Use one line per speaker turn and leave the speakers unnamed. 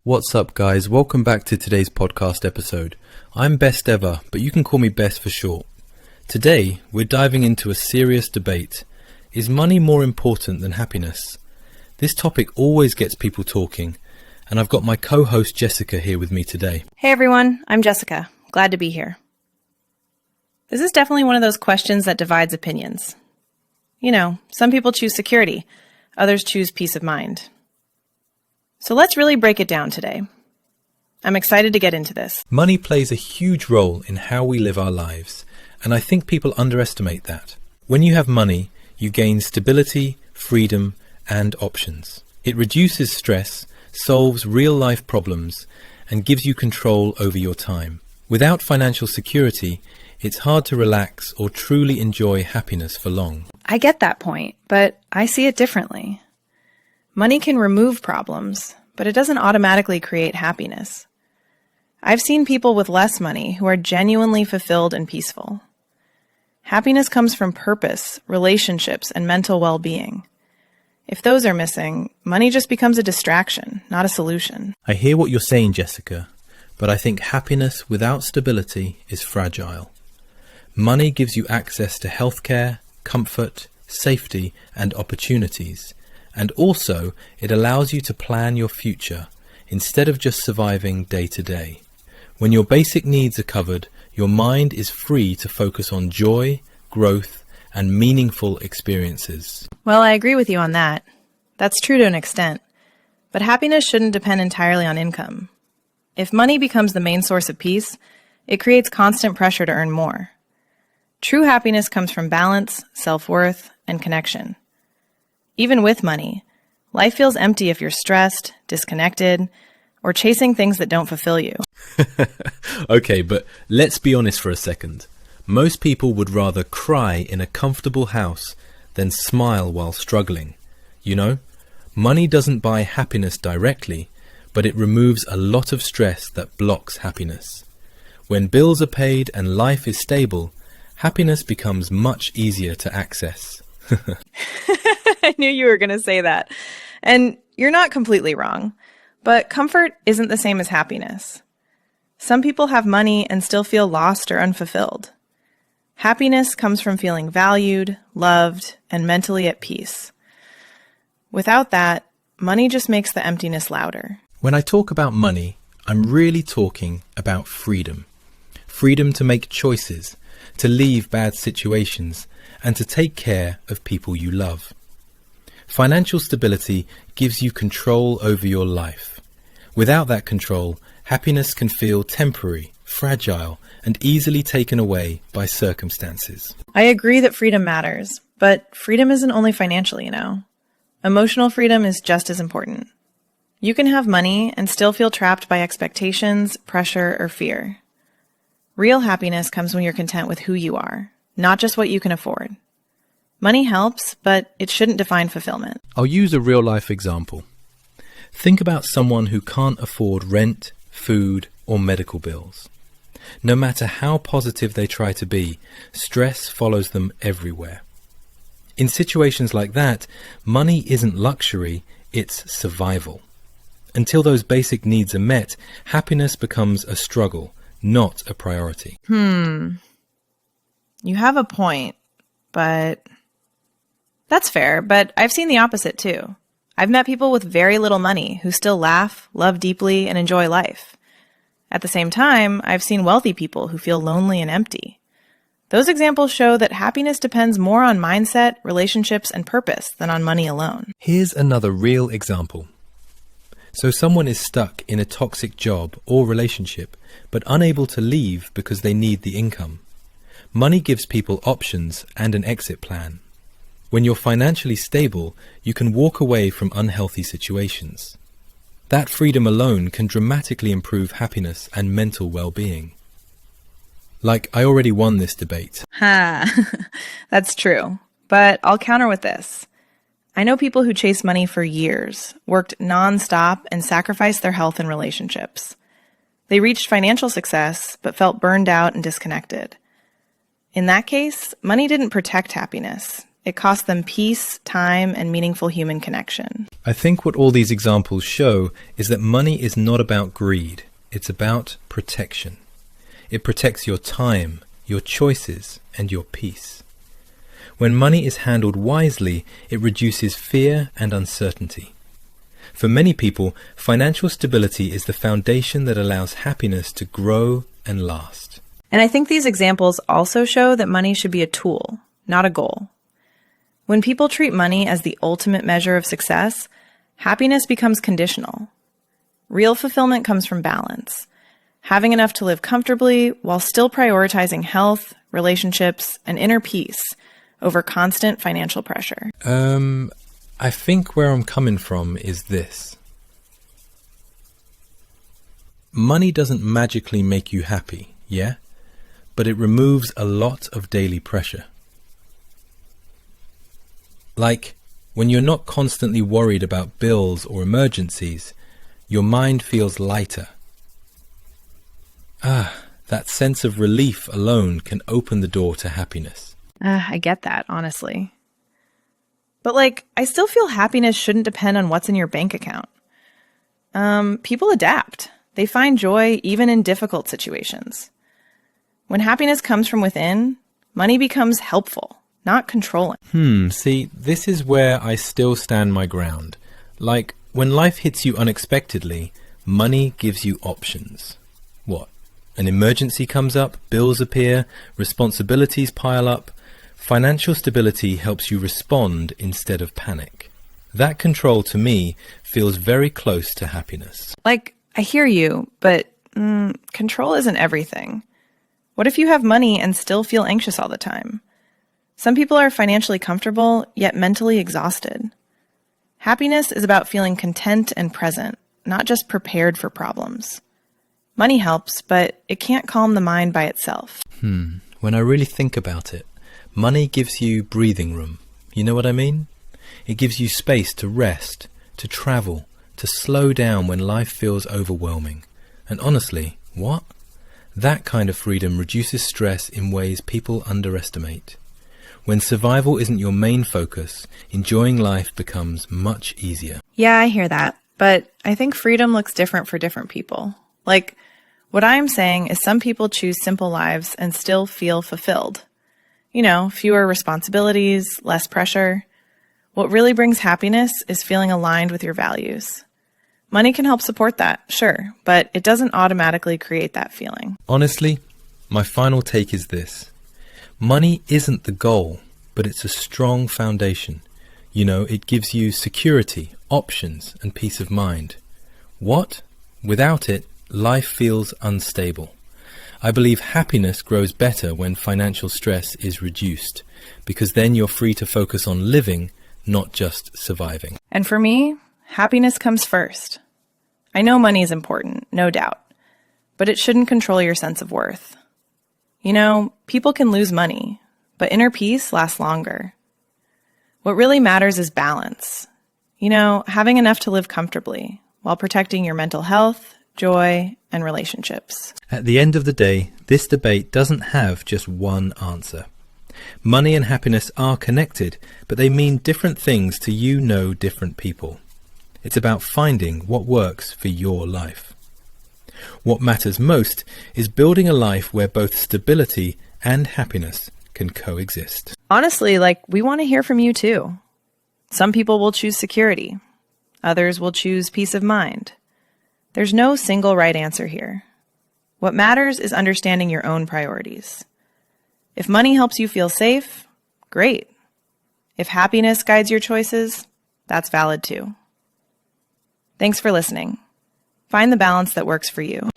What's up, guys? Welcome back to today's podcast episode. I'm Best Ever, but you can call me Best for short. Today, we're diving into a serious debate. Is money more important than happiness? This topic always gets people talking, and I've got my co-host Jessica here with me today.
Hey everyone, I'm Jessica. Glad to be here. This is definitely one of those questions that divides opinions. You know, some people choose security, others choose peace of mind. So let's really break it down today. I'm excited to get into this.
Money plays a huge role in how we live our lives, and I think people underestimate that. When you have money, you gain stability, freedom, and options. It reduces stress, solves real-life problems, and gives you control over your time. Without financial security, it's hard to relax or truly enjoy happiness for long.
I get that point, but I see it differently. Money can remove problems, but it doesn't automatically create happiness. I've seen people with less money who are genuinely fulfilled and peaceful. Happiness comes from purpose, relationships, and mental well-being. If those are missing, money just becomes a distraction, not a solution.
I hear what you're saying, Jessica, but I think happiness without stability is fragile. Money gives you access to healthcare, comfort, safety, and opportunities. And also, it allows you to plan your future instead of just surviving day to day. When your basic needs are covered, your mind is free to focus on joy, growth, and meaningful experiences.
Well, I agree with you on that. That's true to an extent. But happiness shouldn't depend entirely on income. If money becomes the main source of peace, it creates constant pressure to earn more. True happiness comes from balance, self-worth, and connection. Even with money, life feels empty if you're stressed, disconnected, or chasing things that don't fulfill you.
Okay, but let's be honest for a second. Most people would rather cry in a comfortable house than smile while struggling. You know, money doesn't buy happiness directly, but it removes a lot of stress that blocks happiness. When bills are paid and life is stable, happiness becomes much easier to access.
I knew you were going to say that. And you're not completely wrong. But comfort isn't the same as happiness. Some people have money and still feel lost or unfulfilled. Happiness comes from feeling valued, loved, and mentally at peace. Without that, money just makes the emptiness louder.
When I talk about money, I'm really talking about freedom. Freedom to make choices, to leave bad situations, and to take care of people you love. Financial stability gives you control over your life. Without that control, happiness can feel temporary, fragile, and easily taken away by circumstances.
I agree that freedom matters, but freedom isn't only financial, you know. Emotional freedom is just as important. You can have money and still feel trapped by expectations, pressure, or fear. Real happiness comes when you're content with who you are, not just what you can afford. Money helps, but it shouldn't define fulfillment.
I'll use a real-life example. Think about someone who can't afford rent, food, or medical bills. No matter how positive they try to be, stress follows them everywhere. In situations like that, money isn't luxury, it's survival. Until those basic needs are met, happiness becomes a struggle, not a priority.
You have a point, but that's fair, but I've seen the opposite too. I've met people with very little money who still laugh, love deeply, and enjoy life. At the same time, I've seen wealthy people who feel lonely and empty. Those examples show that happiness depends more on mindset, relationships, and purpose than on money alone.
Here's another real example. So someone is stuck in a toxic job or relationship, but unable to leave because they need the income. Money gives people options and an exit plan. When you're financially stable, you can walk away from unhealthy situations. That freedom alone can dramatically improve happiness and mental well-being. Like, I already won this debate.
That's true. But I'll counter with this. I know people who chased money for years, worked non-stop, and sacrificed their health and relationships. They reached financial success, but felt burned out and disconnected. In that case, money didn't protect happiness. it costs them peace, time, and meaningful human connection.
I think what all these examples show is that money is not about greed. It's about protection. It protects your time, your choices, and your peace. When money is handled wisely, it reduces fear and uncertainty. For many people, financial stability is the foundation that allows happiness to grow and last.
And I think these examples also show that money should be a tool, not a goal. When people treat money as the ultimate measure of success, happiness becomes conditional. Real fulfillment comes from balance, having enough to live comfortably while still prioritizing health, relationships, and inner peace over constant financial pressure.
I think where I'm coming from is this. Money doesn't magically make you happy, yeah? But it removes a lot of daily pressure. Like, when you're not constantly worried about bills or emergencies, your mind feels lighter. That sense of relief alone can open the door to happiness.
I get that, honestly. But I still feel happiness shouldn't depend on what's in your bank account. People adapt. They find joy even in difficult situations. When happiness comes from within, money becomes helpful, not controlling.
See, this is where I still stand my ground. Like, when life hits you unexpectedly, money gives you options. What? An emergency comes up, bills appear, responsibilities pile up. Financial stability helps you respond instead of panic. That control, to me, feels very close to happiness.
I hear you, but control isn't everything. What if you have money and still feel anxious all the time? Some people are financially comfortable, yet mentally exhausted. Happiness is about feeling content and present, not just prepared for problems. Money helps, but it can't calm the mind by itself.
When I really think about it, money gives you breathing room. You know what I mean? It gives you space to rest, to travel, to slow down when life feels overwhelming. And honestly, what? That kind of freedom reduces stress in ways people underestimate. When survival isn't your main focus, enjoying life becomes much easier.
Yeah, I hear that. But I think freedom looks different for different people. What I'm saying is some people choose simple lives and still feel fulfilled. Fewer responsibilities, less pressure. What really brings happiness is feeling aligned with your values. Money can help support that, sure, but it doesn't automatically create that feeling.
Honestly, my final take is this. Money isn't the goal, but it's a strong foundation. It gives you security, options, and peace of mind. Without it, life feels unstable. I believe happiness grows better when financial stress is reduced, because then you're free to focus on living, not just surviving.
And for me, happiness comes first. I know money is important, no doubt, but it shouldn't control your sense of worth. People can lose money, but inner peace lasts longer. What really matters is balance. Having enough to live comfortably while protecting your mental health, joy, and relationships.
At the end of the day, this debate doesn't have just one answer. Money and happiness are connected, but they mean different things to different people. It's about finding what works for your life. What matters most is building a life where both stability and happiness can coexist.
Honestly, we want to hear from you too. Some people will choose security. Others will choose peace of mind. There's no single right answer here. What matters is understanding your own priorities. If money helps you feel safe, great. If happiness guides your choices, that's valid too. Thanks for listening. Find the balance that works for you.